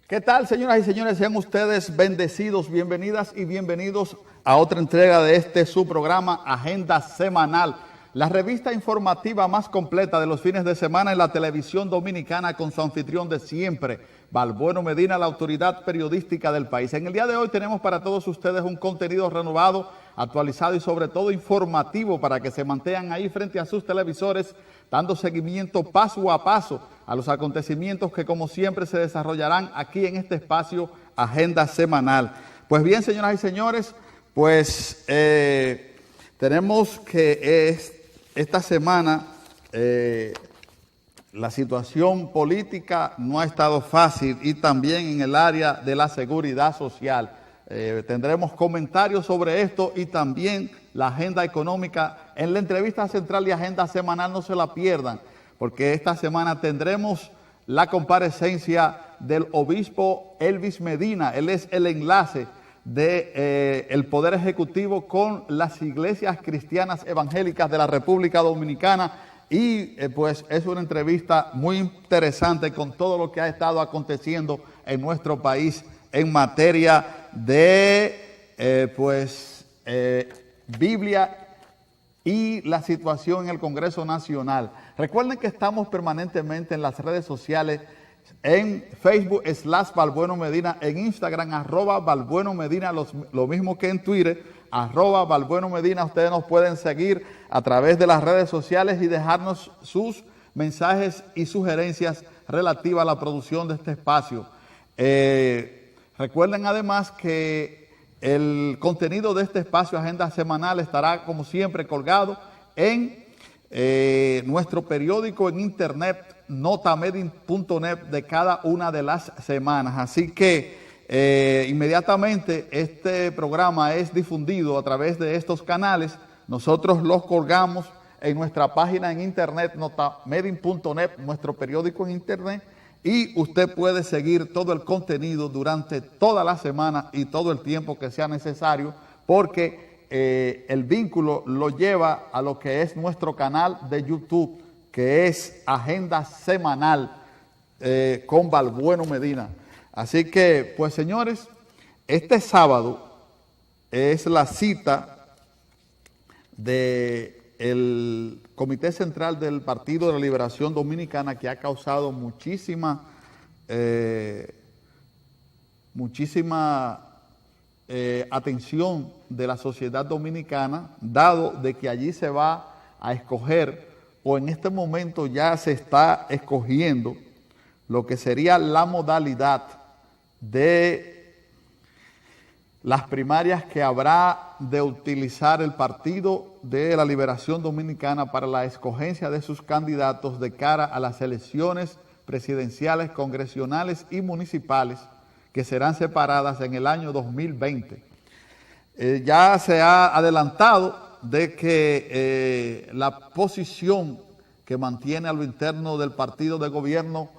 ¿Qué tal, señoras y señores? Sean ustedes bendecidos, bienvenidas y bienvenidos a otra entrega de su programa Agenda Semanal, la revista informativa más completa de los fines de semana en la televisión dominicana, con su anfitrión de siempre, Balbueno Medina, la autoridad periodística del país. En el día de hoy tenemos para todos ustedes un contenido renovado, actualizado y sobre todo informativo, para que se mantengan ahí frente a sus televisores, dando seguimiento paso a paso a los acontecimientos que, como siempre, se desarrollarán aquí en este espacio Agenda Semanal. Pues bien, señoras y señores, pues tenemos que esta semana la situación política no ha estado fácil, y también en el área de la seguridad social. Tendremos comentarios sobre esto y también la agenda económica en la entrevista central y agenda semanal. No se la pierdan, porque esta semana tendremos la comparecencia del obispo Elvis Medina. Él es el enlace del Poder Ejecutivo con las iglesias cristianas evangélicas de la República Dominicana, y pues es una entrevista muy interesante con todo lo que ha estado aconteciendo en nuestro país en materia de Biblia y la situación en el Congreso Nacional. Recuerden que estamos permanentemente en las redes sociales, en Facebook /Balbueno Medina, en Instagram @Balbueno Medina, lo mismo que en Twitter, @Balbueno Medina. Ustedes nos pueden seguir a través de las redes sociales y dejarnos sus mensajes y sugerencias relativas a la producción de este espacio. Recuerden además que el contenido de este espacio Agenda Semanal estará, como siempre, colgado en nuestro periódico en internet, notamedin.net, de cada una de las semanas. Así que inmediatamente este programa es difundido a través de estos canales, nosotros los colgamos en nuestra página en internet, notamedin.net, nuestro periódico en internet, y usted puede seguir todo el contenido durante toda la semana y todo el tiempo que sea necesario, porque el vínculo lo lleva a lo que es nuestro canal de YouTube, que es Agenda Semanal con Balbueno Medina. Así que, pues señores, este sábado es la cita del Comité Central del Partido de la Liberación Dominicana, que ha causado muchísima atención de la sociedad dominicana, dado de que allí se va a escoger, o en este momento ya se está escogiendo, lo que sería la modalidad de las primarias que habrá de utilizar el Partido de la Liberación Dominicana para la escogencia de sus candidatos de cara a las elecciones presidenciales, congresionales y municipales, que serán separadas en el año 2020. Ya se ha adelantado de que la posición que mantiene a lo interno del partido de gobierno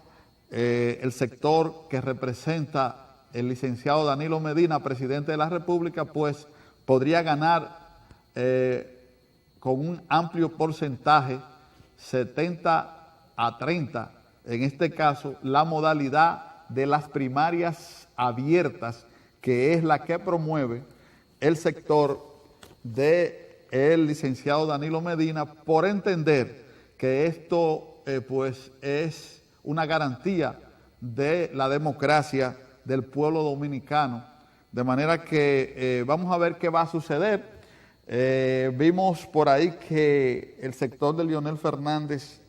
el sector que representa el licenciado Danilo Medina, presidente de la República, pues podría ganar con un amplio porcentaje, 70-30, en este caso, la modalidad de las primarias abiertas, que es la que promueve el sector del licenciado Danilo Medina, por entender que esto pues es una garantía de la democracia del pueblo dominicano. De manera que vamos a ver qué va a suceder. Vimos por ahí que el sector de Leonel Fernández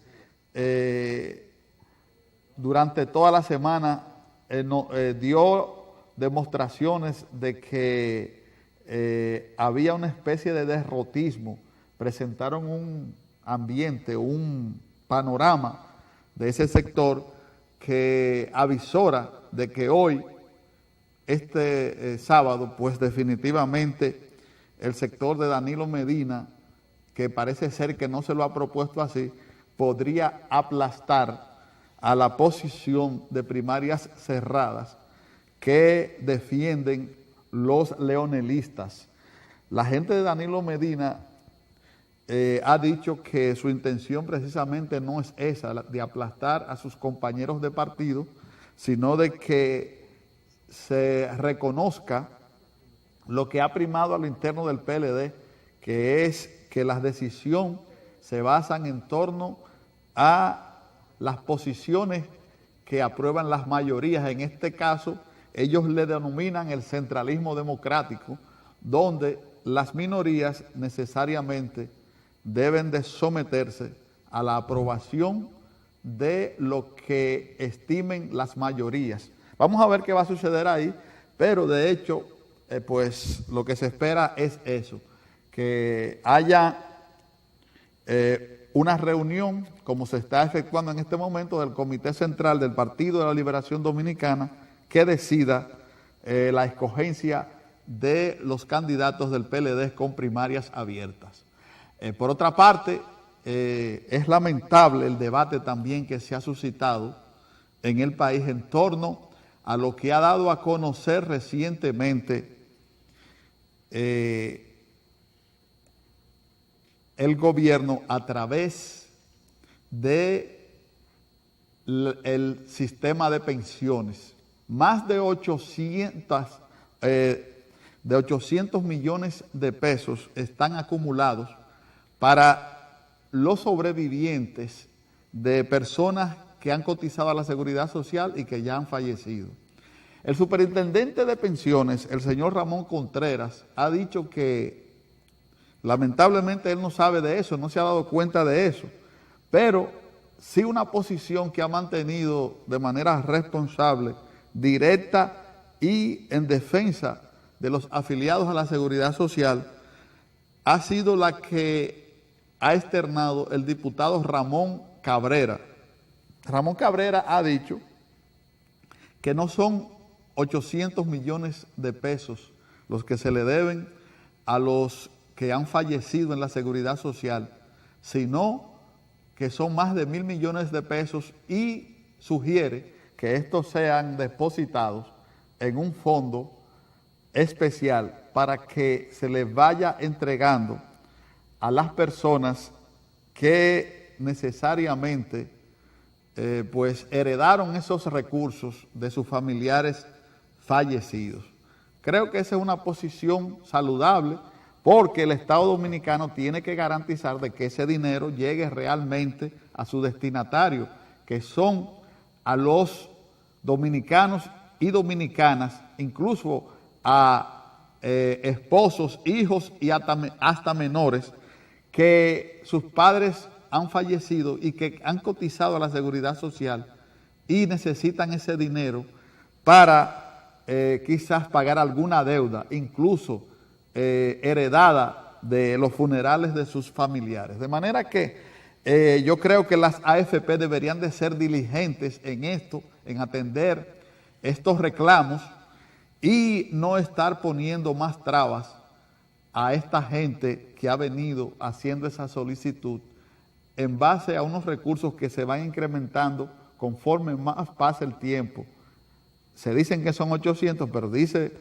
durante toda la semana dio demostraciones de que había una especie de derrotismo. Presentaron un ambiente, un panorama de ese sector que avisora de que hoy, sábado, pues definitivamente el sector de Danilo Medina, que parece ser que no se lo ha propuesto así, podría aplastar a la posición de primarias cerradas que defienden los leonelistas. La gente de Danilo Medina ha dicho que su intención precisamente no es esa, de aplastar a sus compañeros de partido, sino de que se reconozca lo que ha primado a lo interno del PLD, que es que las decisiones se basan en torno a las posiciones que aprueban las mayorías. En este caso, ellos le denominan el centralismo democrático, donde las minorías necesariamente deben de someterse a la aprobación de lo que estimen las mayorías. Vamos a ver qué va a suceder ahí, pero de hecho, pues lo que se espera es eso, que haya una reunión, como se está efectuando en este momento, del Comité Central del Partido de la Liberación Dominicana, que decida la escogencia de los candidatos del PLD con primarias abiertas. Por otra parte, es lamentable el debate también que se ha suscitado en el país en torno a lo que ha dado a conocer recientemente el gobierno a través del sistema de pensiones. Más de 800 millones de pesos están acumulados para los sobrevivientes de personas que han cotizado a la Seguridad Social y que ya han fallecido. El superintendente de pensiones, el señor Ramón Contreras, ha dicho que lamentablemente él no sabe de eso, no se ha dado cuenta de eso, pero sí una posición que ha mantenido de manera responsable, directa y en defensa de los afiliados a la Seguridad Social, ha sido la que ha externado el diputado Ramón Cabrera. Ramón Cabrera ha dicho que no son 800 millones de pesos los que se le deben a los que han fallecido en la Seguridad Social, sino que son más de 1.000 millones de pesos y sugiere que estos sean depositados en un fondo especial para que se les vaya entregando a las personas que necesariamente pues heredaron esos recursos de sus familiares fallecidos. Creo que esa es una posición saludable porque el Estado Dominicano tiene que garantizar de que ese dinero llegue realmente a su destinatario, que son a los dominicanos y dominicanas, incluso a esposos, hijos y hasta menores que sus padres han fallecido y que han cotizado a la Seguridad Social y necesitan ese dinero para quizás pagar alguna deuda, incluso heredada de los funerales de sus familiares. De manera que yo creo que las AFP deberían de ser diligentes en esto, en atender estos reclamos y no estar poniendo más trabas a esta gente que ha venido haciendo esa solicitud en base a unos recursos que se van incrementando conforme más pasa el tiempo. Se dicen que son 800, pero dice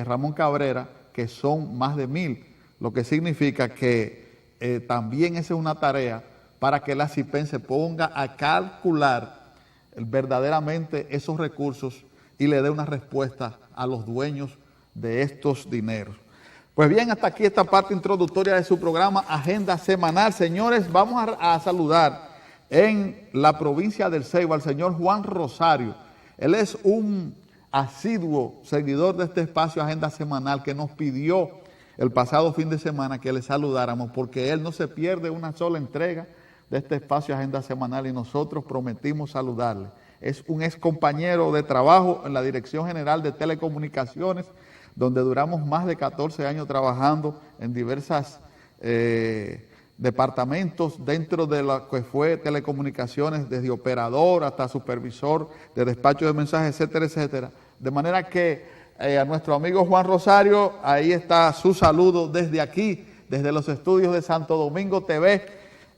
Ramón Cabrera que son más de 1.000, lo que significa que también esa es una tarea para que la CIPEN se ponga a calcular verdaderamente esos recursos y le dé una respuesta a los dueños de estos dineros. Pues bien, hasta aquí esta parte introductoria de su programa Agenda Semanal. Señores, vamos a saludar en la provincia del Ceiba al señor Juan Rosario. Él es un asiduo seguidor de este espacio Agenda Semanal que nos pidió el pasado fin de semana que le saludáramos porque él no se pierde una sola entrega de este espacio Agenda Semanal y nosotros prometimos saludarle. Es un ex compañero de trabajo en la Dirección General de Telecomunicaciones, donde duramos más de 14 años trabajando en diversos departamentos dentro de lo que fue telecomunicaciones, desde operador hasta supervisor de despacho de mensajes, etcétera, etcétera. De manera que a nuestro amigo Juan Rosario, ahí está su saludo desde aquí, desde los estudios de Santo Domingo TV,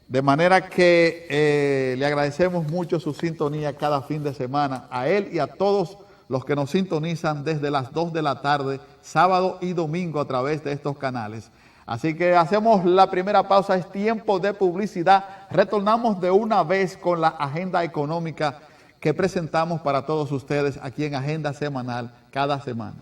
de manera que le agradecemos mucho su sintonía cada fin de semana a él y a todos los que nos sintonizan desde las 2 de la tarde, sábado y domingo a través de estos canales. Así que hacemos la primera pausa, es tiempo de publicidad. Retornamos de una vez con la agenda económica que presentamos para todos ustedes aquí en Agenda Semanal cada semana.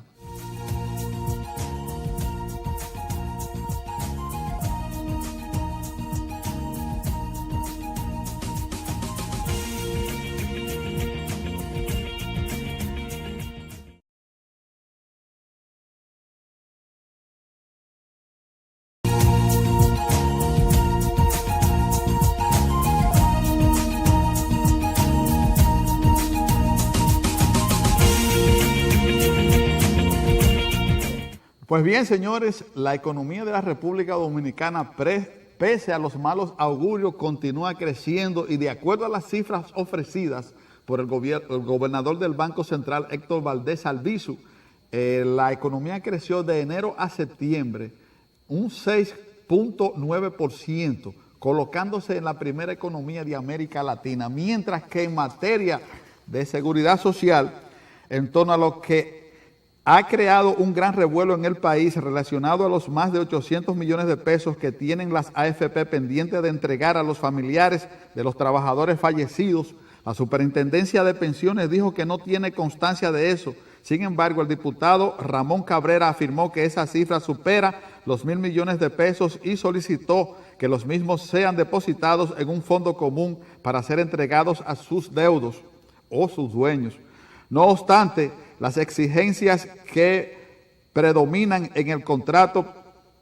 Pues bien, señores, la economía de la República Dominicana, pese a los malos augurios, continúa creciendo y de acuerdo a las cifras ofrecidas por el gobernador del Banco Central, Héctor Valdés Albizu, la economía creció de enero a septiembre un 6.9%, colocándose en la primera economía de América Latina, mientras que en materia de seguridad social, en torno a lo que ha creado un gran revuelo en el país relacionado a los más de 800 millones de pesos que tienen las AFP pendientes de entregar a los familiares de los trabajadores fallecidos. La Superintendencia de Pensiones dijo que no tiene constancia de eso. Sin embargo, el diputado Ramón Cabrera afirmó que esa cifra supera los 1.000 millones de pesos y solicitó que los mismos sean depositados en un fondo común para ser entregados a sus deudos o sus dueños. No obstante, las exigencias que predominan en el contrato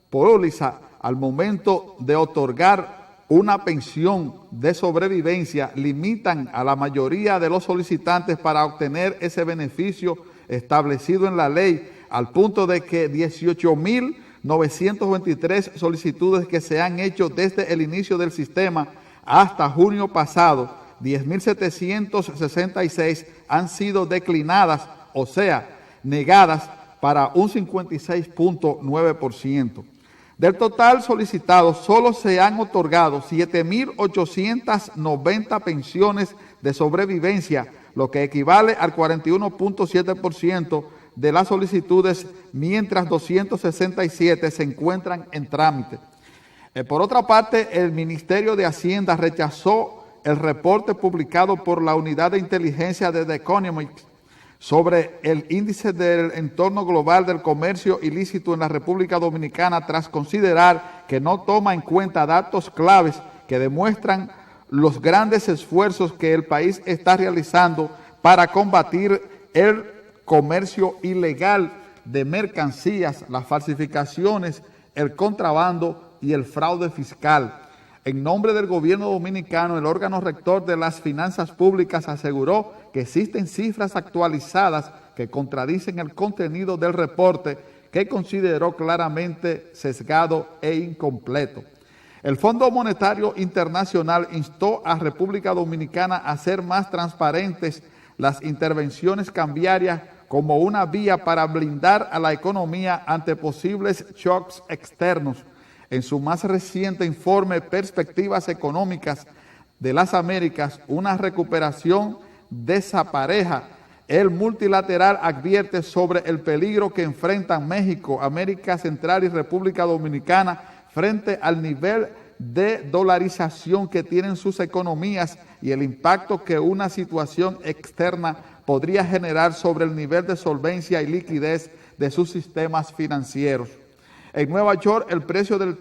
póliza al momento de otorgar una pensión de sobrevivencia limitan a la mayoría de los solicitantes para obtener ese beneficio establecido en la ley, al punto de que 18.923 solicitudes que se han hecho desde el inicio del sistema hasta junio pasado, 10.766 han sido declinadas, o sea, negadas para un 56.9%. Del total solicitado, solo se han otorgado 7.890 pensiones de sobrevivencia, lo que equivale al 41.7% de las solicitudes, mientras 267 se encuentran en trámite. Por otra parte, el Ministerio de Hacienda rechazó el reporte publicado por la Unidad de Inteligencia de The Economist sobre el índice del entorno global del comercio ilícito en la República Dominicana, tras considerar que no toma en cuenta datos claves que demuestran los grandes esfuerzos que el país está realizando para combatir el comercio ilegal de mercancías, las falsificaciones, el contrabando y el fraude fiscal. En nombre del gobierno dominicano, el órgano rector de las finanzas públicas aseguró que existen cifras actualizadas que contradicen el contenido del reporte, que consideró claramente sesgado e incompleto. El Fondo Monetario Internacional instó a República Dominicana a hacer más transparentes las intervenciones cambiarias como una vía para blindar a la economía ante posibles shocks externos. En su más reciente informe Perspectivas Económicas de las Américas, una recuperación desapareja, el multilateral advierte sobre el peligro que enfrentan México, América Central y República Dominicana frente al nivel de dolarización que tienen sus economías y el impacto que una situación externa podría generar sobre el nivel de solvencia y liquidez de sus sistemas financieros. En Nueva York, el precio del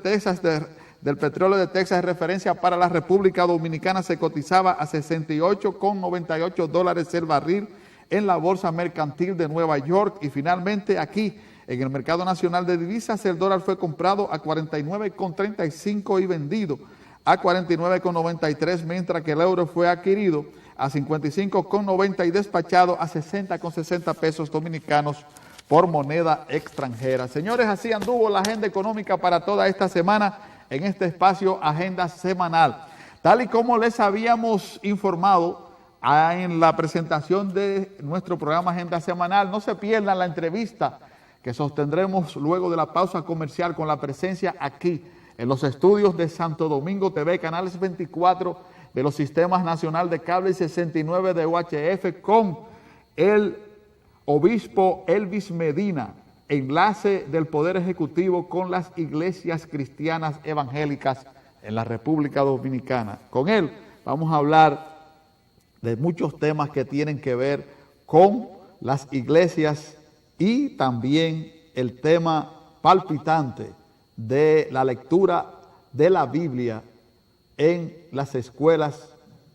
petróleo de Texas de referencia para la República Dominicana se cotizaba a $68,98 el barril en la Bolsa Mercantil de Nueva York, y finalmente aquí, en el Mercado Nacional de Divisas, el dólar fue comprado a 49,35 y vendido a 49,93, mientras que el euro fue adquirido a 55,90 y despachado a 60,60 pesos dominicanos por moneda extranjera. Señores, así anduvo la agenda económica para toda esta semana en este espacio Agenda Semanal. Tal y como les habíamos informado en la presentación de nuestro programa Agenda Semanal, no se pierdan la entrevista que sostendremos luego de la pausa comercial con la presencia aquí en los estudios de Santo Domingo TV, canales 24 de los sistemas nacional de cable y 69 de UHF, con el obispo Elvis Medina, enlace del Poder Ejecutivo con las iglesias cristianas evangélicas en la República Dominicana. Con él vamos a hablar de muchos temas que tienen que ver con las iglesias y también el tema palpitante de la lectura de la Biblia en las escuelas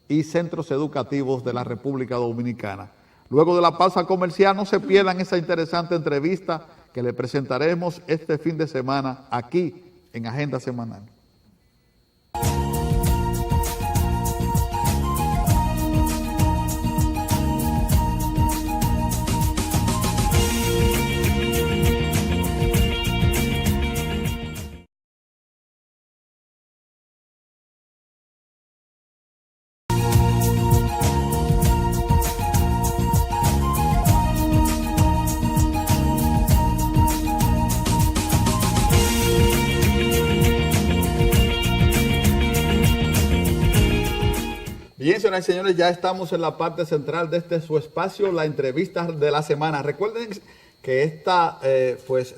y centros educativos de la República Dominicana. Luego de la pausa comercial, no se pierdan esa interesante entrevista que le presentaremos este fin de semana aquí en Agenda Semanal. Bien, señoras y señores, ya estamos en la parte central de este su espacio, la entrevista de la semana. Recuerden que esta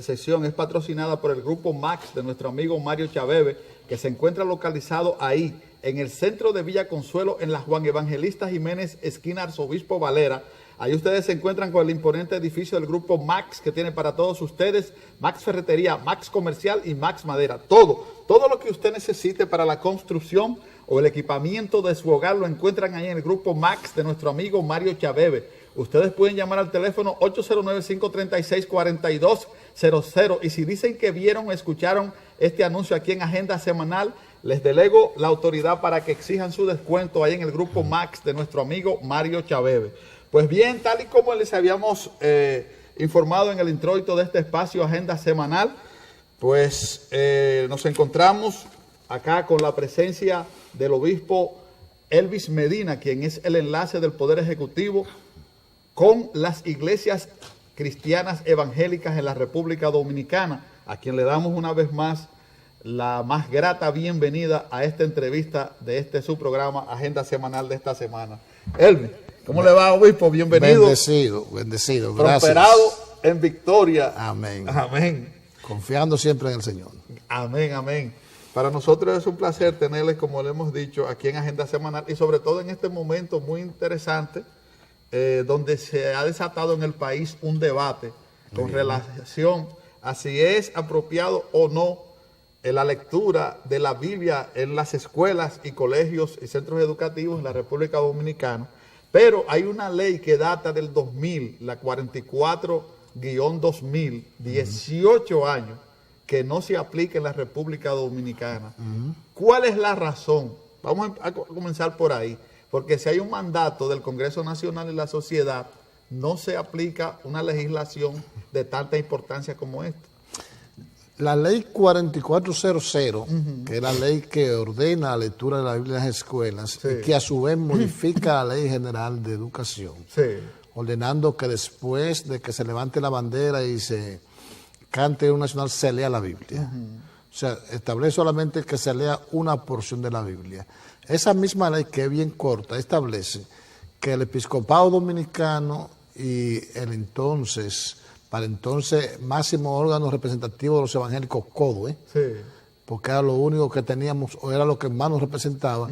sesión es patrocinada por el Grupo Max de nuestro amigo Mario Chaveve, que se encuentra localizado ahí, en el centro de Villa Consuelo, en la Juan Evangelista Jiménez, esquina Arzobispo Valera. Ahí ustedes se encuentran con el imponente edificio del Grupo Max, que tiene para todos ustedes Max Ferretería, Max Comercial y Max Madera. Todo lo que usted necesite para la construcción o el equipamiento de su hogar lo encuentran ahí en el Grupo Max de nuestro amigo Mario Chaveve. Ustedes pueden llamar al teléfono 809-536-4200 y si dicen que vieron o escucharon este anuncio aquí en Agenda Semanal, les delego la autoridad para que exijan su descuento ahí en el Grupo Max de nuestro amigo Mario Chaveve. Pues bien, tal y como les habíamos informado en el introito de este espacio Agenda Semanal, pues nos encontramos acá con la presencia del obispo Elvis Medina, quien es el enlace del Poder Ejecutivo con las iglesias cristianas evangélicas en la República Dominicana, a quien le damos una vez más la más grata bienvenida a esta entrevista de este su programa Agenda Semanal de esta semana. Elvis, ¿cómo le va, obispo? Bienvenido. Bendecido, gracias. Prosperado en victoria. Amén. Amén. Confiando siempre en el Señor. Amén, amén. Para nosotros es un placer tenerles, como le hemos dicho, aquí en Agenda Semanal y sobre todo en este momento muy interesante, donde se ha desatado en el país un debate con relación a si es apropiado o no la lectura de la Biblia en las escuelas y colegios y centros educativos en la República Dominicana. Pero hay una ley que data del 2000, la 44-2000, 18 años, que no se aplica en la República Dominicana. ¿Cuál es la razón? Vamos a comenzar por ahí, porque si hay un mandato del Congreso Nacional y la sociedad, no se aplica una legislación de tanta importancia como esta. La ley 4400, que es la ley que ordena la lectura de la Biblia en las escuelas, y que a su vez modifica la Ley General de Educación, ordenando que después de que se levante la bandera y se cante un nacional, se lea la Biblia. O sea, establece solamente que se lea una porción de la Biblia. Esa misma ley, que es bien corta, establece que el episcopado dominicano y para entonces máximo órgano representativo de los evangélicos, CODUE, porque era lo único que teníamos, o era lo que más nos representaba,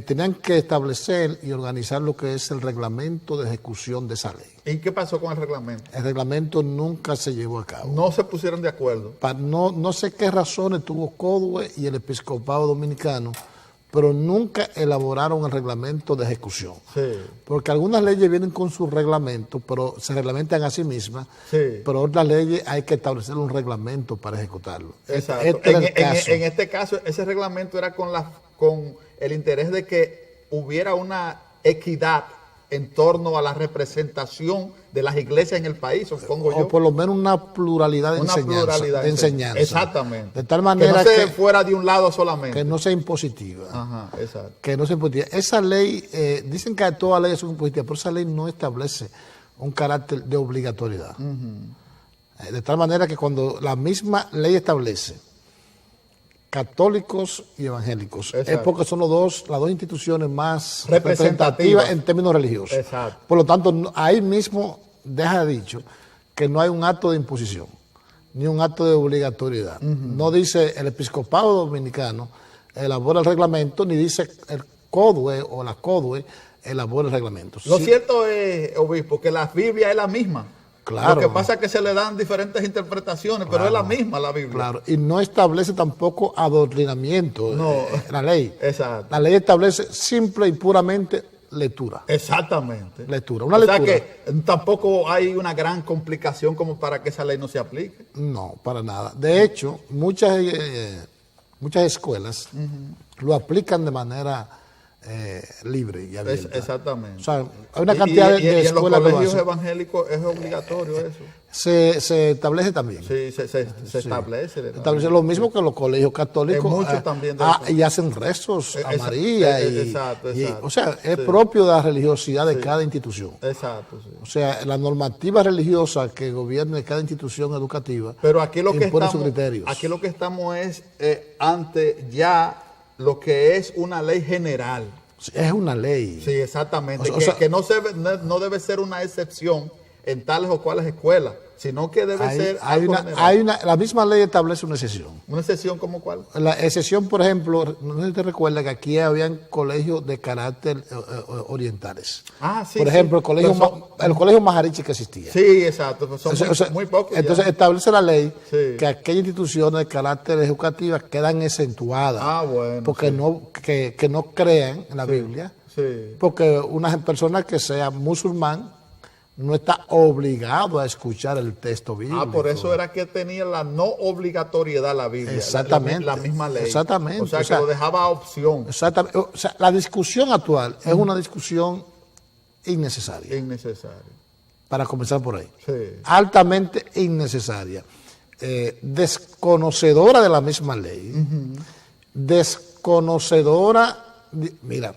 tenían que establecer y organizar lo que es el reglamento de ejecución de esa ley. ¿Y qué pasó con el reglamento? El reglamento nunca se llevó a cabo. No se pusieron de acuerdo. No sé qué razones tuvo CODUE y el episcopado dominicano, pero nunca elaboraron el reglamento de ejecución. Porque algunas leyes vienen con su reglamento, pero se reglamentan a sí mismas, pero otras leyes hay que establecer un reglamento para ejecutarlo. Exacto. En este caso, ese reglamento era con el interés de que hubiera una equidad en torno a la representación de las iglesias en el país, supongo yo. O por lo menos una pluralidad de enseñanza. Exactamente. De tal manera que no se fuera de un lado solamente. Que no sea impositiva. Ajá, exacto. Que no sea impositiva. Esa ley, dicen que todas las leyes son impositivas, pero esa ley no establece un carácter de obligatoriedad. De tal manera que cuando la misma ley establece católicos y evangélicos, es porque son las dos instituciones más representativas en términos religiosos. Exacto. Por lo tanto, ahí mismo deja dicho que no hay un acto de imposición, ni un acto de obligatoriedad. No dice el episcopado dominicano elabora el reglamento, ni dice el CODUE o la CODUE elabore reglamentos. Lo cierto es, obispo, que la Biblia es la misma. Claro. Lo que pasa es que se le dan diferentes interpretaciones, pero es la misma la Biblia. Claro, y no establece tampoco adoctrinamiento la ley. Exacto. La ley establece simple y puramente lectura. Exactamente. Lectura, una lectura. O sea que tampoco hay una gran complicación como para que esa ley no se aplique. No, para nada. De hecho, muchas escuelas lo aplican de manera libre y abierta. Exactamente. O sea, hay una cantidad de escuelas. Y en los colegios evangélicos es obligatorio eso. Se establece también. Sí, se establece. Establece lo mismo que en los colegios católicos. Muchos también. Y hacen rezos a María. Exacto. O sea, es propio de la religiosidad de cada institución. Exacto. Sí. O sea, la normativa religiosa que gobierne cada institución educativa. Pero aquí lo que impone sus criterios. Aquí lo que estamos es ante ya lo que es una ley general. Es una ley. Sí, exactamente. Que no debe ser una excepción en tales o cuales escuelas, sino que debe ser algo general. La misma ley establece una excepción. ¿Una excepción como cuál? La excepción, por ejemplo, no sé si te recuerdas que aquí habían colegios de carácter orientales. Sí. Por ejemplo, el colegio Majarichi que existía. Sí, exacto. Pues son muy pocos. Entonces establece la ley que aquellas instituciones de carácter educativo quedan exentuadas. Bueno. Porque que no crean en la Biblia. Sí. Porque una persona que sea musulmán no está obligado a escuchar el texto bíblico. Por eso era que tenía la no obligatoriedad la Biblia. Exactamente. La misma ley. Exactamente. O sea, que lo dejaba a opción. Exactamente. O sea, la discusión actual es una discusión innecesaria. Innecesaria. Para comenzar por ahí. Sí. Altamente innecesaria. Desconocedora de la misma ley. Desconocedora. Mira,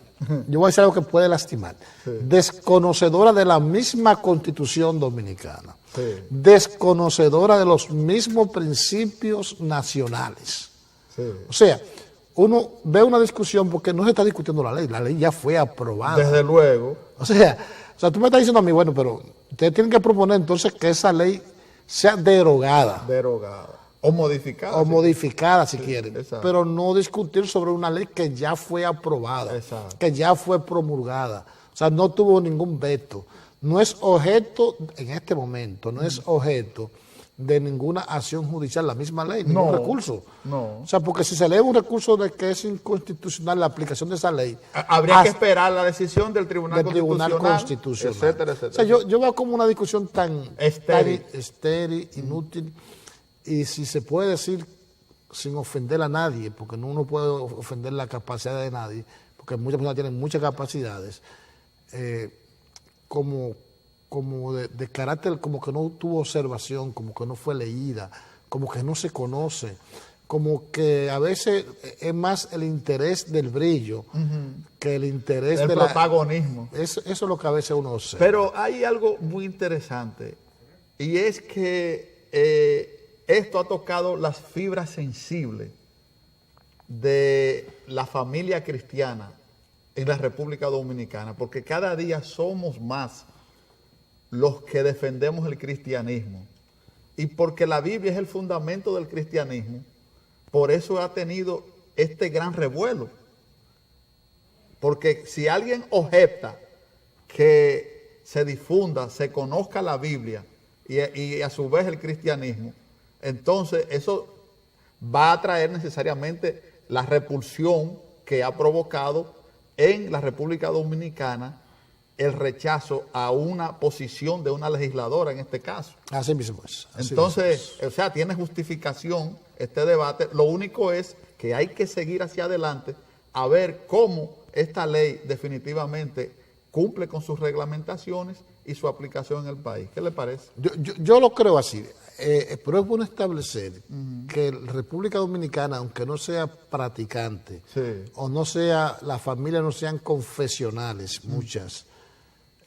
yo voy a decir algo que puede lastimar. Sí. Desconocedora de la misma Constitución dominicana. Sí. Desconocedora de los mismos principios nacionales. Sí. O sea, uno ve una discusión porque no se está discutiendo la ley ya fue aprobada. Desde luego. O sea, tú me estás diciendo a mí, bueno, pero ustedes tienen que proponer entonces que esa ley sea derogada. O modificada. O modificada si quieren. Exacto. Pero no discutir sobre una ley que ya fue aprobada. Exacto. Que ya fue promulgada. O sea, no tuvo ningún veto. No es objeto, en este momento, no es objeto de ninguna acción judicial, la misma ley, ningún recurso. No. O sea, porque si se eleva un recurso de que es inconstitucional la aplicación de esa ley, habría que esperar la decisión del Tribunal Constitucional. Etcétera. O sea, yo veo como una discusión tan estéril, inútil. Y si se puede decir sin ofender a nadie, porque uno no puede ofender la capacidad de nadie, porque muchas personas tienen muchas capacidades, como de carácter, como que no tuvo observación, como que no fue leída, como que no se conoce, como que a veces es más el interés del brillo que el interés del protagonismo. Eso es lo que a veces uno observa. Pero hay algo muy interesante, y es que esto ha tocado las fibras sensibles de la familia cristiana en la República Dominicana, porque cada día somos más los que defendemos el cristianismo. Y porque la Biblia es el fundamento del cristianismo, por eso ha tenido este gran revuelo. Porque si alguien objeta que se difunda, se conozca la Biblia y a su vez el cristianismo, entonces eso va a traer necesariamente la repulsión que ha provocado en la República Dominicana el rechazo a una posición de una legisladora en este caso. Así mismo es. Entonces, o sea, tiene justificación este debate. Lo único es que hay que seguir hacia adelante a ver cómo esta ley definitivamente cumple con sus reglamentaciones y su aplicación en el país. ¿Qué le parece? Yo lo creo así. Pero es bueno establecer que la República Dominicana, aunque no sea practicante, o no sea, las familias no sean confesionales, muchas,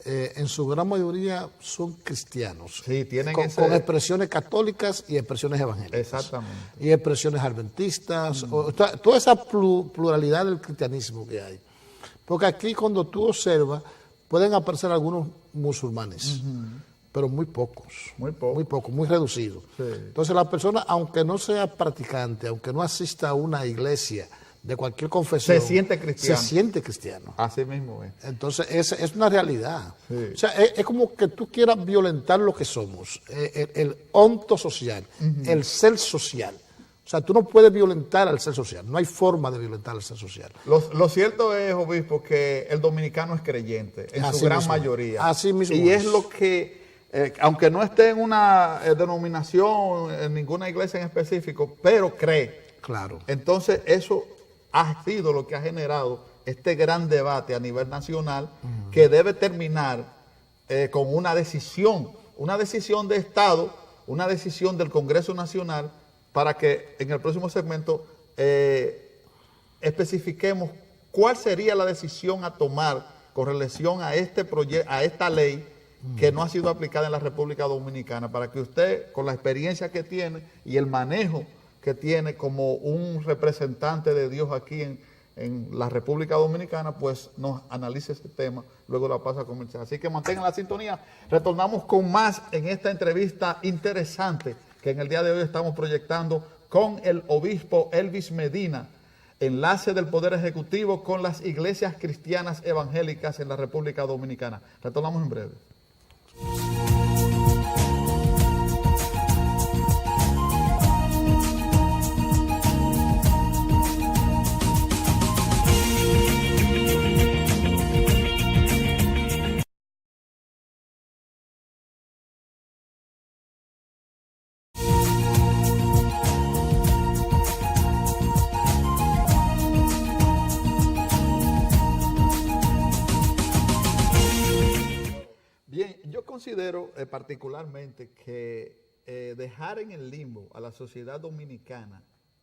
en su gran mayoría son cristianos. Sí, tienen con expresiones católicas y expresiones evangélicas. Exactamente. Y expresiones adventistas, toda esa pluralidad del cristianismo que hay. Porque aquí cuando tú observas, pueden aparecer algunos musulmanes, pero muy pocos, muy reducidos. Sí. Entonces la persona, aunque no sea practicante, aunque no asista a una iglesia de cualquier confesión se siente cristiano. Se siente cristiano. Así mismo es. Entonces, es una realidad. Sí. O sea, es como que tú quieras violentar lo que somos, el onto social, el ser social. O sea, tú no puedes violentar al ser social. No hay forma de violentar al ser social. Lo cierto es, obispo, que el dominicano es creyente, en su gran mayoría. Así mismo. Y es lo que, aunque no esté en una denominación, en ninguna iglesia en específico, pero cree. Claro. Entonces, eso ha sido lo que ha generado este gran debate a nivel nacional que debe terminar con una decisión de Estado, una decisión del Congreso Nacional, para que en el próximo segmento especifiquemos cuál sería la decisión a tomar con relación a esta ley que no ha sido aplicada en la República Dominicana, para que usted, con la experiencia que tiene y el manejo que tiene como un representante de Dios aquí en la República Dominicana, pues nos analice este tema, luego la pasa a comercial. Así que mantengan la sintonía. Retornamos con más en esta entrevista interesante que en el día de hoy estamos proyectando con el obispo Elvis Medina, enlace del Poder Ejecutivo con las iglesias cristianas evangélicas en la República Dominicana. Retornamos en breve. Yo considero particularmente que dejar en el limbo a la sociedad dominicana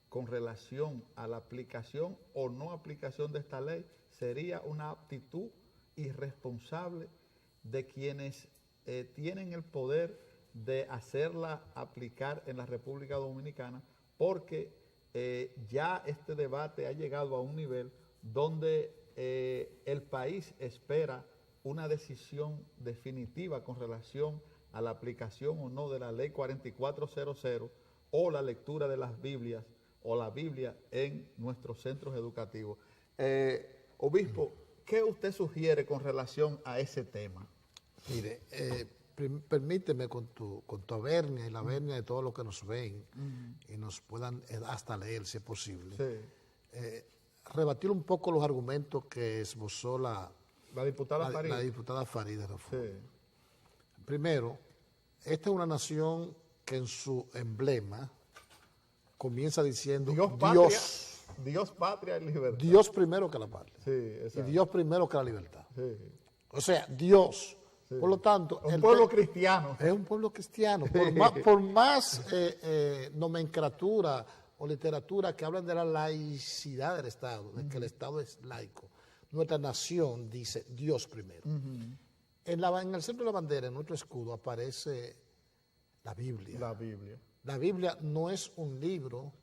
con relación a la aplicación o no aplicación de esta ley sería una actitud irresponsable de quienes tienen el poder de hacerla aplicar en la República Dominicana, porque ya este debate ha llegado a un nivel donde el país espera una decisión definitiva con relación a la aplicación o no de la ley 4400 o la lectura de las Biblias o la Biblia en nuestros centros educativos. Obispo, ¿qué usted sugiere con relación a ese tema? Mire, permíteme con tu avernia y la avernia de todos los que nos ven y nos puedan hasta leer, si es posible, rebatir un poco los argumentos que esbozó la diputada Faride. Sí. Primero, esta es una nación que en su emblema comienza diciendo Dios, patria y libertad. Dios primero que la patria. Sí, y Dios primero que la libertad. Sí. O sea, Dios. Sí. Por lo tanto, un pueblo cristiano. Es un pueblo cristiano. Por más nomenclatura o literatura que hablan de la laicidad del Estado, de que el Estado es laico, nuestra nación dice Dios primero. En el centro de la bandera, en nuestro escudo, aparece la Biblia. La Biblia no es un libro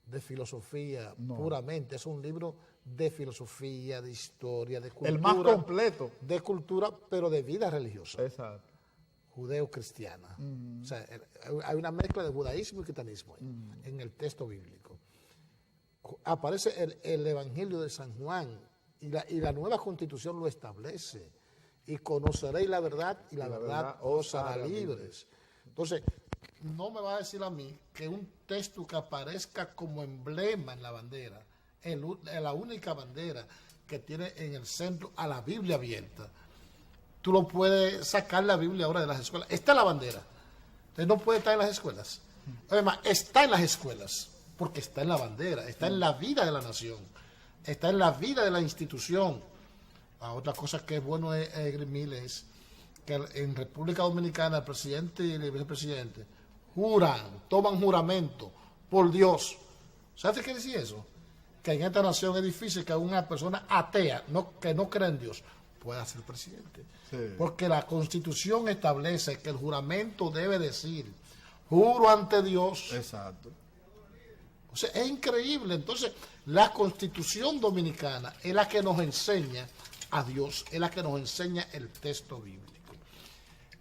de filosofía puramente, es un libro de filosofía, de historia, de cultura. El más completo. De cultura, pero de vida religiosa. Exacto. Judeo-cristiana. O sea, hay una mezcla de judaísmo y cristianismo en el texto bíblico. Aparece el Evangelio de San Juan, y la nueva Constitución lo establece. Y conoceréis la verdad, y la verdad os hará libres. Entonces, no me va a decir a mí que un texto que aparezca como emblema en la bandera, en la única bandera que tiene en el centro a la Biblia abierta, tú lo puedes sacar la Biblia ahora de las escuelas. Está la bandera. Entonces no puede estar en las escuelas. Además, está en las escuelas, porque está en la bandera, está en la vida de la nación, está en la vida de la institución. Otra cosa que es bueno esgrimir es que en República Dominicana el presidente y el vicepresidente toman juramento por Dios. ¿Sabes qué quiere decir eso? Que en esta nación es difícil que una persona atea, que no cree en Dios, pueda ser presidente. Sí. Porque la Constitución establece que el juramento debe decir, juro ante Dios. Exacto. O sea, es increíble. Entonces, la Constitución dominicana es la que nos enseña a Dios, es la que nos enseña el texto bíblico.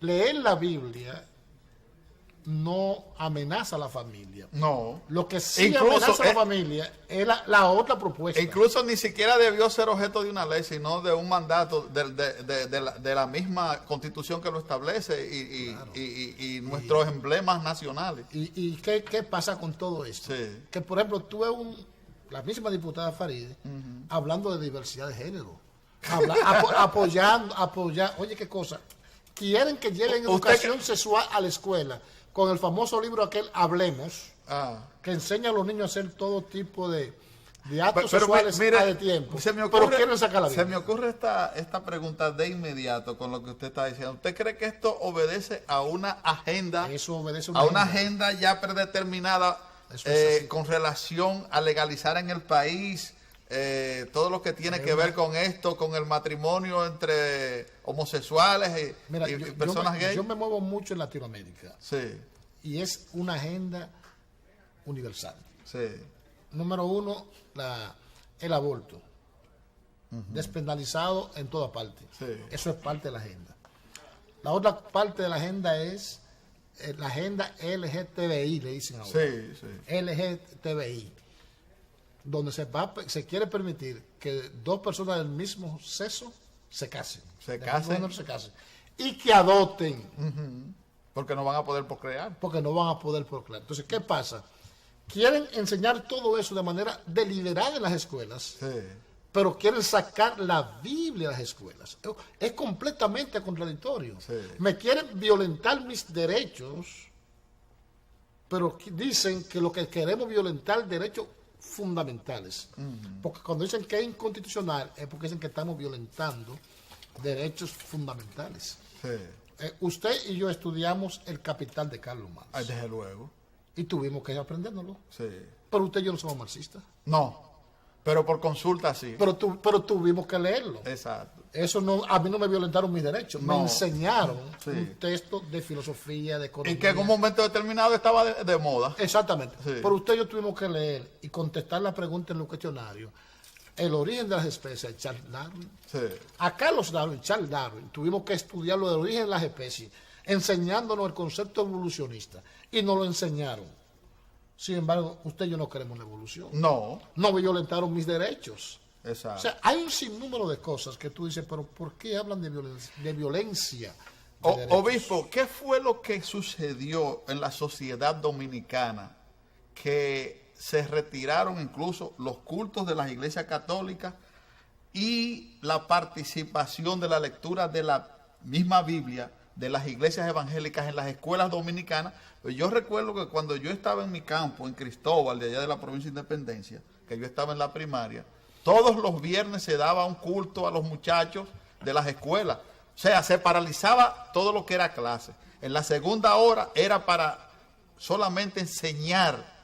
Leer la Biblia no amenaza a la familia. No. Lo que sí amenaza a la familia es la otra propuesta. Incluso ni siquiera debió ser objeto de una ley, sino de un mandato de la misma Constitución que lo establece y nuestros emblemas nacionales. ¿Y qué pasa con todo esto? Sí. Que, por ejemplo, tú ves la misma diputada Faride hablando de diversidad de género, apoyando, oye, qué cosa. Quieren que lleven educación sexual a la escuela, con el famoso libro aquel Hablemos, que enseña a los niños a hacer todo tipo de actos sexuales a de tiempo. Pero quieren sacar la vida. Se me ocurre esta pregunta de inmediato con lo que usted está diciendo. ¿Usted cree que esto obedece a una agenda? Eso obedece a una agenda ya predeterminada con relación a legalizar en el país todo lo que tiene que ver con esto, con el matrimonio entre homosexuales y personas gays? Yo me muevo mucho en Latinoamérica. Sí. Y es una agenda universal. Sí. Número 1, el aborto. Despenalizado en toda parte. Sí. Eso es parte de la agenda. La otra parte de la agenda es la agenda LGTBI, le dicen ahora. Sí, sí. LGTBI. Donde se quiere permitir que dos personas del mismo sexo se casen. Se casen. Y que adopten. Porque no van a poder procrear. Entonces, ¿qué pasa? Quieren enseñar todo eso de manera deliberada en las escuelas, pero quieren sacar la Biblia de las escuelas. Es completamente contradictorio. Sí. Me quieren violentar mis derechos, pero dicen que lo que queremos violentar derechos fundamentales. Porque cuando dicen que es inconstitucional, es porque dicen que estamos violentando derechos fundamentales. Sí. Usted y yo estudiamos El Capital de Carlos Marx. Desde luego. Y tuvimos que aprendernoslo. Sí. Pero usted y yo no somos marxistas. No, pero por consulta sí. Pero tuvimos que leerlo. Exacto. Eso no, a mí no me violentaron mis derechos. No. Me enseñaron un texto de filosofía, de economía. Y que en un momento determinado estaba de moda. Exactamente. Sí. Pero usted y yo tuvimos que leer y contestar la pregunta en los cuestionarios. El origen de las especies, Charles Darwin. Sí. A Carlos Darwin, Charles Darwin, tuvimos que estudiar lo del origen de las especies, enseñándonos el concepto evolucionista. Y nos lo enseñaron. Sin embargo, usted y yo no queremos la evolución. No. No me violentaron mis derechos. Exacto. O sea, hay un sinnúmero de cosas que tú dices, pero ¿por qué hablan de violencia? Obispo, ¿qué fue lo que sucedió en la sociedad dominicana que se retiraron incluso los cultos de las iglesias católicas y la participación de la lectura de la misma Biblia de las iglesias evangélicas en las escuelas dominicanas? Pues yo recuerdo que cuando yo estaba en mi campo, en Cristóbal, de allá de la provincia de Independencia, que yo estaba en la primaria, todos los viernes se daba un culto a los muchachos de las escuelas. O sea, se paralizaba todo lo que era clase. En la segunda hora era para solamente enseñar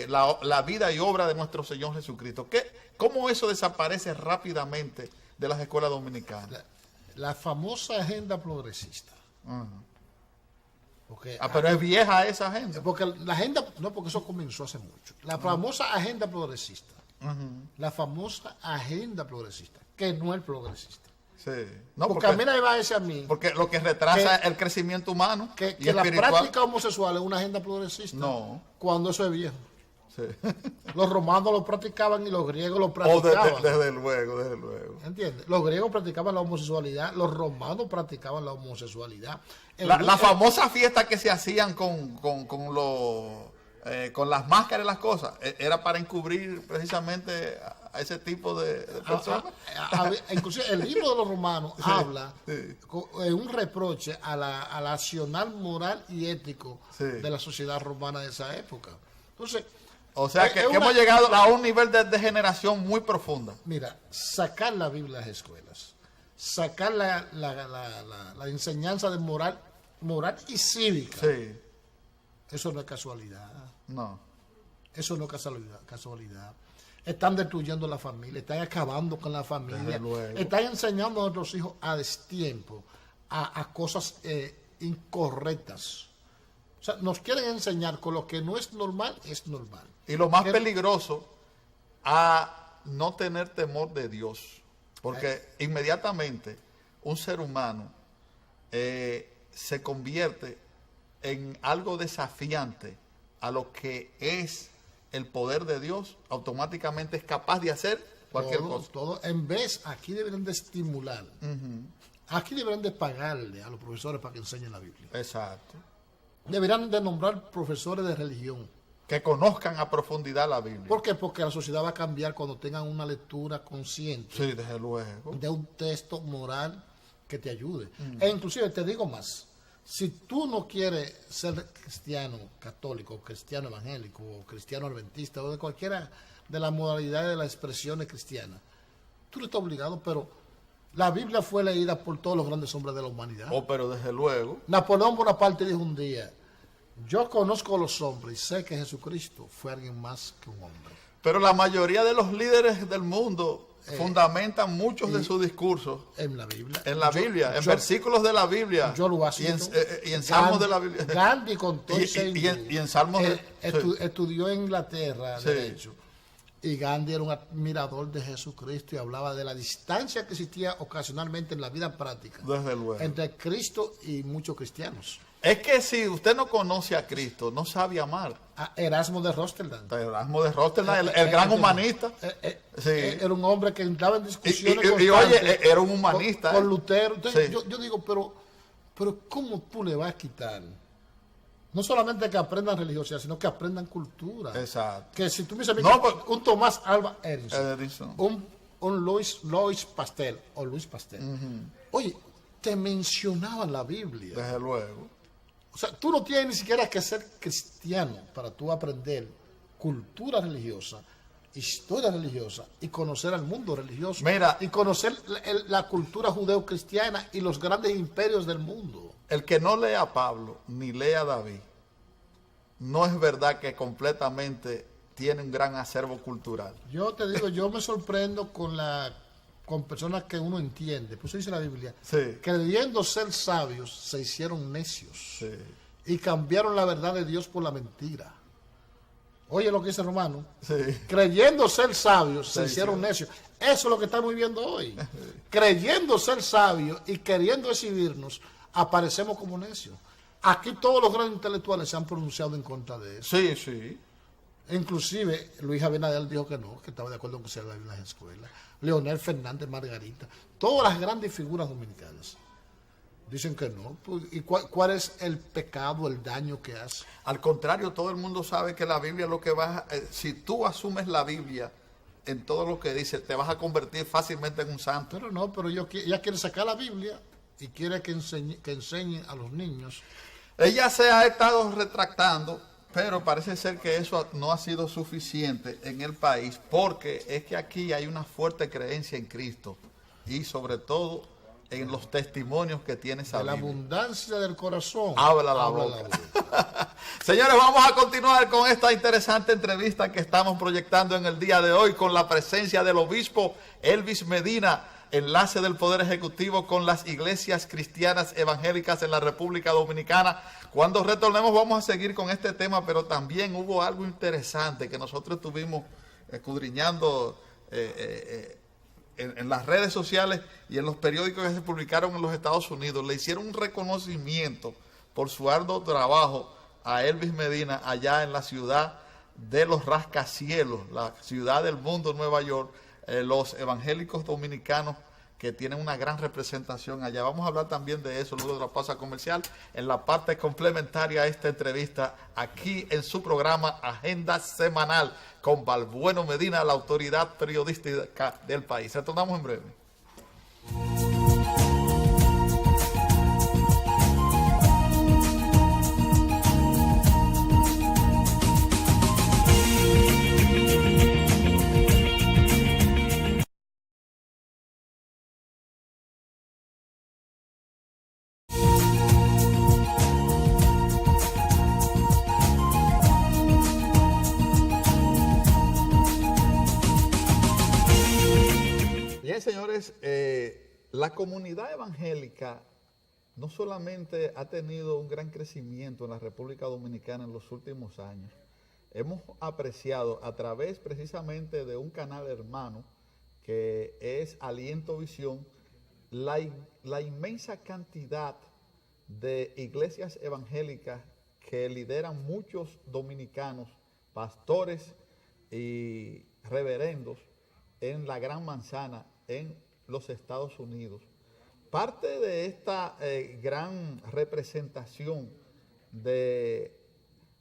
la vida y obra de nuestro Señor Jesucristo. ¿Cómo eso desaparece rápidamente de las escuelas dominicanas? La famosa agenda progresista. Pero es vieja esa agenda. Porque la agenda, no, porque eso comenzó hace mucho. La famosa agenda progresista. La famosa agenda progresista, que no es progresista. Sí. No, porque a mí me va a decir a mí. Porque lo que retrasa es el crecimiento humano. Que la práctica homosexual es una agenda progresista. No. Cuando eso es viejo. Sí. Los romanos lo practicaban y los griegos lo practicaban. Desde luego. ¿Entiendes? Los griegos practicaban la homosexualidad, los romanos practicaban la homosexualidad. La famosa fiesta que se hacían con las máscaras y las cosas, era para encubrir precisamente a ese tipo de personas. Inclusive el libro de los romanos habla en un reproche al accionar moral y ético de la sociedad romana de esa época. Entonces, o sea que hemos llegado a un nivel de degeneración muy profunda. Mira, sacar la Biblia de las escuelas, sacar la enseñanza de moral y cívica. Sí. Eso no es casualidad. No. Eso no es casualidad. Están destruyendo la familia, están acabando con la familia, están enseñando a nuestros hijos a destiempo, a cosas incorrectas. O sea, nos quieren enseñar con lo que no es normal, es normal. Y lo más peligroso, a no tener temor de Dios. Porque inmediatamente un ser humano se convierte en algo desafiante a lo que es el poder de Dios, automáticamente es capaz de hacer cualquier cosa. Todo, en vez, aquí deberían de estimular. Aquí deberían de pagarle a los profesores para que enseñen la Biblia. Exacto. Deberían de nombrar profesores de religión. Que conozcan a profundidad la Biblia. ¿Por qué? Porque la sociedad va a cambiar cuando tengan una lectura consciente. Sí, desde luego. De un texto moral que te ayude. E inclusive te digo más, si tú no quieres ser cristiano católico, cristiano evangélico, o cristiano adventista, o de cualquiera de las modalidades de las expresiones cristianas, tú no estás obligado, pero la Biblia fue leída por todos los grandes hombres de la humanidad. Oh, pero desde luego. Napoleón Bonaparte dijo un día, yo conozco a los hombres y sé que Jesucristo fue alguien más que un hombre. Pero la mayoría de los líderes del mundo fundamentan muchos de sus discursos en la Biblia. En la Biblia, en versículos de la Biblia. George Washington. Y en salmos de la Biblia. Gandhi con todo y en salmos estudió en Inglaterra, de hecho. Y Gandhi era un admirador de Jesucristo y hablaba de la distancia que existía ocasionalmente en la vida práctica. Desde luego. Entre Cristo y muchos cristianos. Es que si usted no conoce a Cristo, no sabe amar. A Erasmo de Rotterdam. Erasmo de Rotterdam, el gran humanista. Sí. Era un hombre que entraba en discusiones y oye, era un humanista. Con Lutero. Entonces, yo digo, pero ¿cómo tú le vas a quitar? No solamente que aprendan religiosidad, sino que aprendan cultura. Exacto. Que si tú me dices, un Tomás Alva Edison, un Louis Pasteur, oye, te mencionaban la Biblia. Desde luego. O sea, tú no tienes ni siquiera que ser cristiano para tú aprender cultura religiosa, historia religiosa y conocer al mundo religioso. Mira, y conocer la cultura judeo-cristiana y los grandes imperios del mundo. El que no lea a Pablo ni lea a David, no es verdad que completamente tiene un gran acervo cultural. Yo te digo, yo me sorprendo con personas que uno entiende. Pues eso dice la Biblia. Sí. Creyendo ser sabios, se hicieron necios. Sí. Y cambiaron la verdad de Dios por la mentira. Oye lo que dice Romano. Sí. Creyendo ser sabios, se hicieron necios. Eso es lo que estamos viviendo hoy. Creyendo ser sabios y queriendo exhibirnos, aparecemos como necios. Aquí todos los grandes intelectuales se han pronunciado en contra de eso. Sí, sí. Inclusive Luis Abinader dijo que no, que estaba de acuerdo con que se haga en las escuelas. Leonel Fernández, Margarita, todas las grandes figuras dominicanas dicen que no. ¿Y cuál es el pecado, el daño que hace? Al contrario, todo el mundo sabe que la Biblia lo que va, si tú asumes la Biblia en todo lo que dice, te vas a convertir fácilmente en un santo. Pero no, pero ella quiere sacar la Biblia y quiere que enseñe a los niños. Ella se ha estado retractando, pero parece ser que eso no ha sido suficiente en el país, porque es que aquí hay una fuerte creencia en Cristo y sobre todo en los testimonios que tiene esa Biblia. De la abundancia del corazón habla la boca. Señores, vamos a continuar con esta interesante entrevista que estamos proyectando en el día de hoy con la presencia del obispo Elvis Medina, enlace del Poder Ejecutivo con las iglesias cristianas evangélicas en la República Dominicana. Cuando retornemos vamos a seguir con este tema, pero también hubo algo interesante que nosotros estuvimos escudriñando en las redes sociales y en los periódicos que se publicaron en los Estados Unidos. Le hicieron un reconocimiento por su arduo trabajo a Elvis Medina allá en la ciudad de los rascacielos, la ciudad del mundo, Nueva York. Los evangélicos dominicanos que tienen una gran representación allá. Vamos a hablar también de eso luego de la pausa comercial en la parte complementaria a esta entrevista aquí en su programa Agenda Semanal con Balbueno Medina, la autoridad periodística del país. Retornamos en breve. Bien, señores, la comunidad evangélica no solamente ha tenido un gran crecimiento en la República Dominicana en los últimos años, hemos apreciado a través precisamente de un canal hermano que es Aliento Visión, la inmensa cantidad de iglesias evangélicas que lideran muchos dominicanos, pastores y reverendos en la Gran Manzana, en los Estados Unidos. Parte de esta gran representación de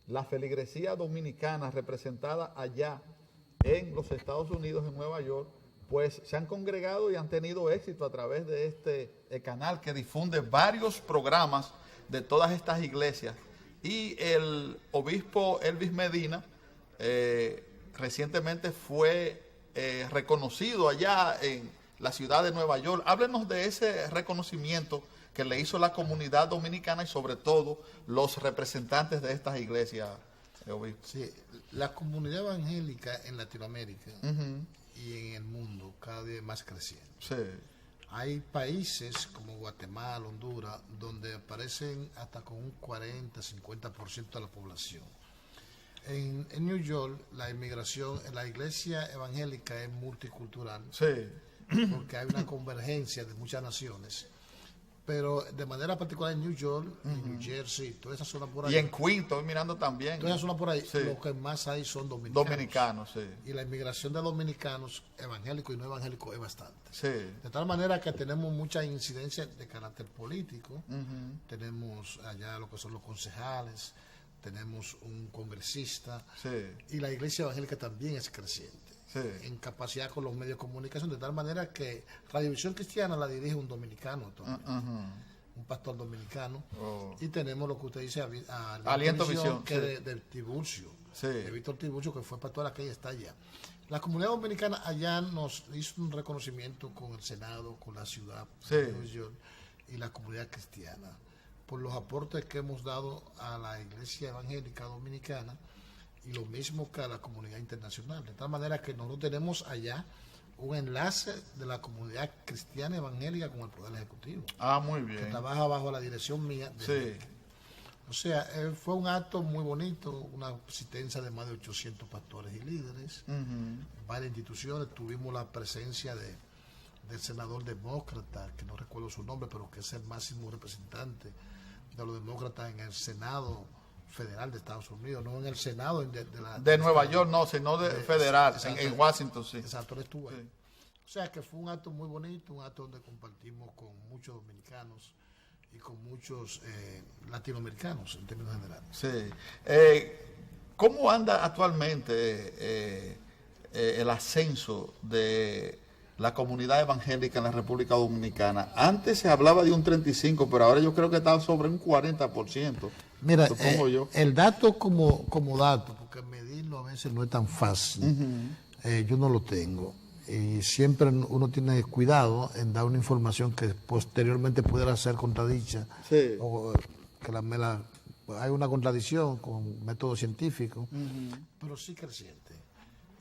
la feligresía dominicana representada allá en los Estados Unidos, en Nueva York, pues se han congregado y han tenido éxito a través de este canal que difunde varios programas de todas estas iglesias. Y el obispo Elvis Medina recientemente fue reconocido allá en la ciudad de Nueva York. Háblenos de ese reconocimiento que le hizo la comunidad dominicana y sobre todo los representantes de estas iglesias, obispo. Sí, la comunidad evangélica en Latinoamérica y en el mundo cada día es más creciente. Sí. Hay países como Guatemala, Honduras, donde aparecen hasta con un 40-50% de la población. En New York, la inmigración, la iglesia evangélica es multicultural, sí, porque hay una convergencia de muchas naciones. Pero de manera particular en New York, en New Jersey, toda esa zona por ahí. Y en Queens, estoy mirando también. Toda esa zona por ahí, sí, lo que más hay son dominicanos. Dominicanos, sí. Y la inmigración de dominicanos, evangélicos y no evangélicos, es bastante. Sí. De tal manera que tenemos mucha incidencia de carácter político. Tenemos allá lo que son los concejales, tenemos un congresista. Sí. Y la iglesia evangélica también es creciente. Sí. En capacidad con los medios de comunicación, de tal manera que Radiovisión Cristiana la dirige un dominicano un pastor dominicano, y tenemos lo que usted dice, Aliento Visión, que de Tiburcio, de Víctor Tiburcio, que fue pastor aquella, está allá. La comunidad dominicana allá nos hizo un reconocimiento con el Senado, con la ciudad de Nueva York y la comunidad cristiana, por los aportes que hemos dado a la iglesia evangélica dominicana, y lo mismo que a la comunidad internacional, de tal manera que nosotros tenemos allá un enlace de la comunidad cristiana evangélica con el Poder Ejecutivo. Ah, muy bien. Que trabaja bajo la dirección mía. O sea, fue un acto muy bonito, una asistencia de más de 800 pastores y líderes, varias instituciones. Tuvimos la presencia del senador demócrata, que no recuerdo su nombre, pero que es el máximo representante de los demócratas en el Senado Federal de Estados Unidos, no en el Senado de Nueva York, no, sino de federal, en Washington, sí. Exacto, él estuvo ahí. O sea que fue un acto muy bonito, un acto donde compartimos con muchos dominicanos y con muchos latinoamericanos en términos generales. Sí. ¿Cómo anda actualmente el ascenso de la comunidad evangélica en la República Dominicana? Antes se hablaba de un 35%, pero ahora yo creo que está sobre un 40%. Mira, el dato como dato, porque medirlo a veces no es tan fácil, yo no lo tengo. Y siempre uno tiene cuidado en dar una información que posteriormente pudiera ser contradicha, o que hay una contradicción con método científico, pero sí creciente.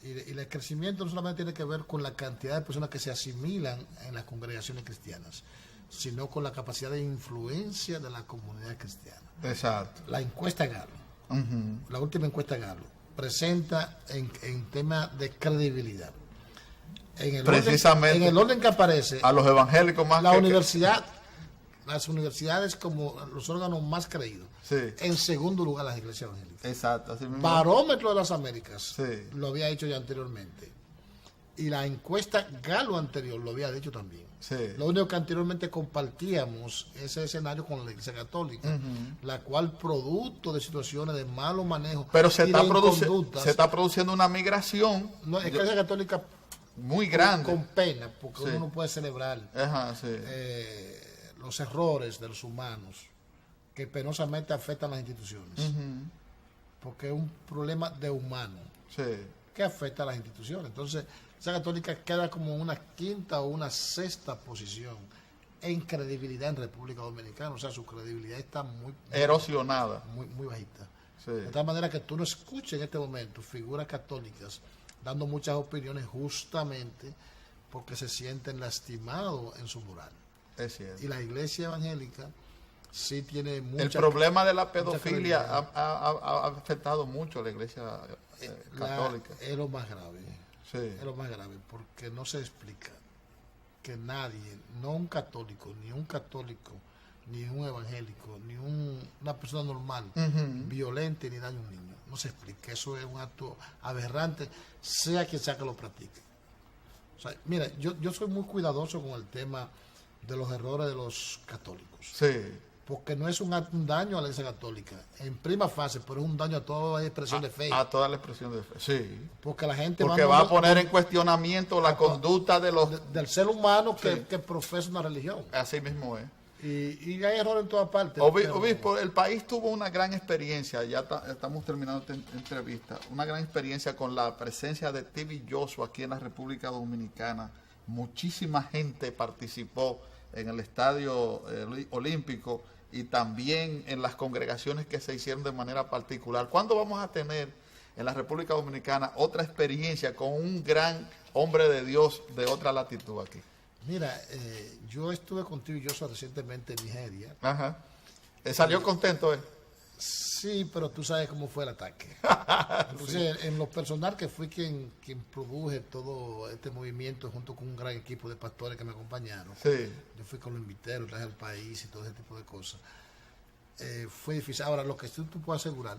Y el crecimiento no solamente tiene que ver con la cantidad de personas que se asimilan en las congregaciones cristianas, sino con la capacidad de influencia de la comunidad cristiana. Exacto. La encuesta Galo, la última encuesta Galo, presenta en tema de credibilidad. Precisamente en el orden que aparece, a los evangélicos más las universidades como los órganos más creídos. En segundo lugar, las iglesias evangélicas. Exacto. Así mismo. Barómetro de las Américas lo había hecho ya anteriormente. Y la encuesta Galo anterior lo había dicho también. Lo único que anteriormente compartíamos ese escenario con la Iglesia Católica, la cual, producto de situaciones de malo manejo, pero se está produciendo una migración. No, es que la Iglesia Católica muy grande. Con pena, porque uno no puede celebrar los errores de los humanos que penosamente afectan las instituciones. Porque es un problema de humano que afecta a las instituciones. Entonces, esa católica queda como una quinta o una sexta posición en credibilidad en República Dominicana. O sea, su credibilidad está muy erosionada. Muy bajita. De tal manera que tú no escuches en este momento figuras católicas dando muchas opiniones justamente porque se sienten lastimados en su moral. Es cierto. Y la iglesia evangélica sí tiene mucha... El problema de la pedofilia ha afectado mucho a la iglesia católica. Es lo más grave. Es lo más grave, porque no se explica que nadie, no un católico, ni un católico ni un evangélico, ni una persona normal, violente ni dañe a un niño. No se explica. Eso es un acto aberrante, sea quien sea que lo practique. O sea, mira, yo soy muy cuidadoso con el tema de los errores de los católicos. Sí. Porque no es un daño a la Iglesia Católica, en prima fase, pero es un daño a toda la expresión de fe. A toda la expresión de fe, sí. Porque la gente va a poner en cuestionamiento la conducta del ser humano que profesa una religión. Así mismo es. Y hay errores en todas partes. Obispo, el país tuvo una gran experiencia, ya estamos terminando esta entrevista, una gran experiencia con la presencia de TV Joshua aquí en la República Dominicana. Muchísima gente participó en el Estadio Olímpico y también en las congregaciones que se hicieron de manera particular. ¿Cuándo vamos a tener en la República Dominicana otra experiencia con un gran hombre de Dios de otra latitud aquí? Mira, yo estuve contigo y yo recientemente en Nigeria. Ajá. ¿Salió contento? Sí, pero tú sabes cómo fue el ataque. Entonces, sí. En lo personal, que fui quien produje todo este movimiento junto con un gran equipo de pastores que me acompañaron. Sí. Yo fui con los inviteros, traje al país y todo ese tipo de cosas. Fue difícil. Ahora, lo que sí tú puedes asegurar,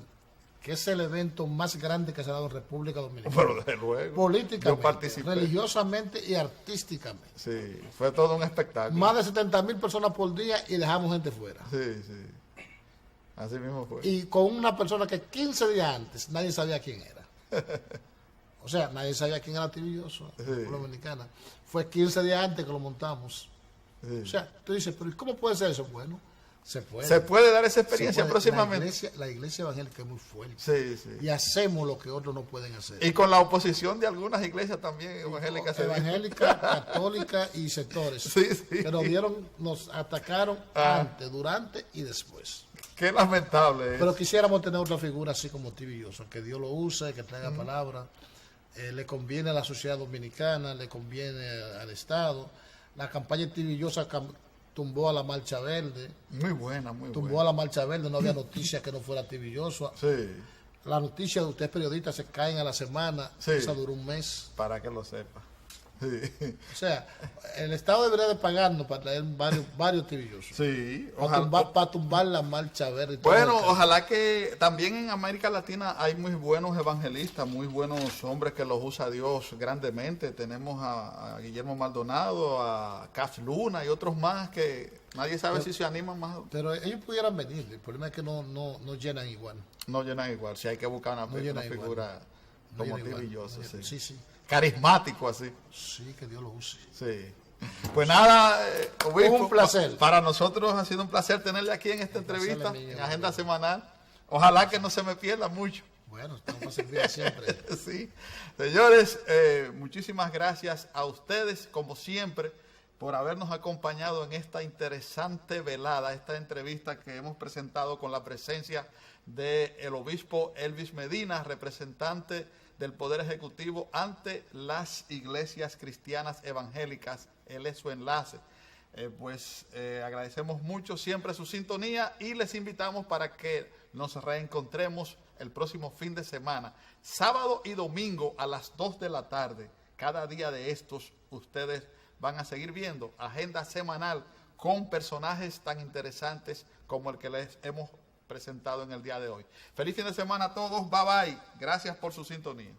que es el evento más grande que se ha dado en República Dominicana. Pero desde luego. Políticamente, religiosamente y artísticamente. Sí, fue todo un espectáculo. Más de 70,000 personas por día y dejamos gente fuera. Sí, sí. Así mismo fue. Y con una persona que 15 días antes nadie sabía quién era. O sea, nadie sabía quién era TV Joshua, sí. La Dominicana. Fue 15 días antes que lo montamos. Sí. O sea, tú dices, pero ¿cómo puede ser eso? Bueno, se puede. Se puede dar esa experiencia próximamente. La iglesia evangélica es muy fuerte. Sí, sí. Y hacemos lo que otros no pueden hacer. Y con la oposición de algunas iglesias también evangélicas. Evangélica, católica y sectores. Sí, sí. Que nos atacaron antes, durante y después. Qué lamentable es. Pero quisiéramos tener otra figura así como TV Joshua, que Dios lo use, que traiga palabra. Le conviene a la sociedad dominicana, le conviene al Estado. La campaña TV Joshua tumbó a la Marcha Verde. Muy buena, muy buena. Tumbó a la Marcha Verde, no había noticias que no fuera TV Joshua. Sí. Las noticias de ustedes periodistas se caen a la semana, sí. Esa duró un mes. Para que lo sepa. Sí. O sea, el Estado debería de pagarnos para traer varios TV Joshua. Sí. Para tumbar la Marcha Verde. Bueno, ojalá que también en América Latina hay muy buenos evangelistas, muy buenos hombres que los usa Dios grandemente. Tenemos a Guillermo Maldonado, a Cash Luna y otros más que nadie sabe si se animan más. Pero ellos pudieran venir, el problema es que no llenan igual. No llenan igual, si hay que buscar una figura como TV Joshua. Sí, sí. Carismático así. Sí, que Dios lo use. Sí. Pues nada, obispo, un placer. Para nosotros ha sido un placer tenerle aquí en esta entrevista, en Agenda Semanal. Ojalá que no se me pierda mucho. Bueno, estamos para servir siempre. Sí. Señores, muchísimas gracias a ustedes, como siempre, por habernos acompañado en esta interesante velada, esta entrevista que hemos presentado con la presencia del obispo Elvis Medina, representante del Poder Ejecutivo ante las iglesias cristianas evangélicas. Él es su enlace. Agradecemos mucho siempre su sintonía y les invitamos para que nos reencontremos el próximo fin de semana, sábado y domingo a las 2 de la tarde. Cada día de estos ustedes van a seguir viendo Agenda Semanal con personajes tan interesantes como el que les hemos presentado en el día de hoy. Feliz fin de semana a todos, bye bye, gracias por su sintonía.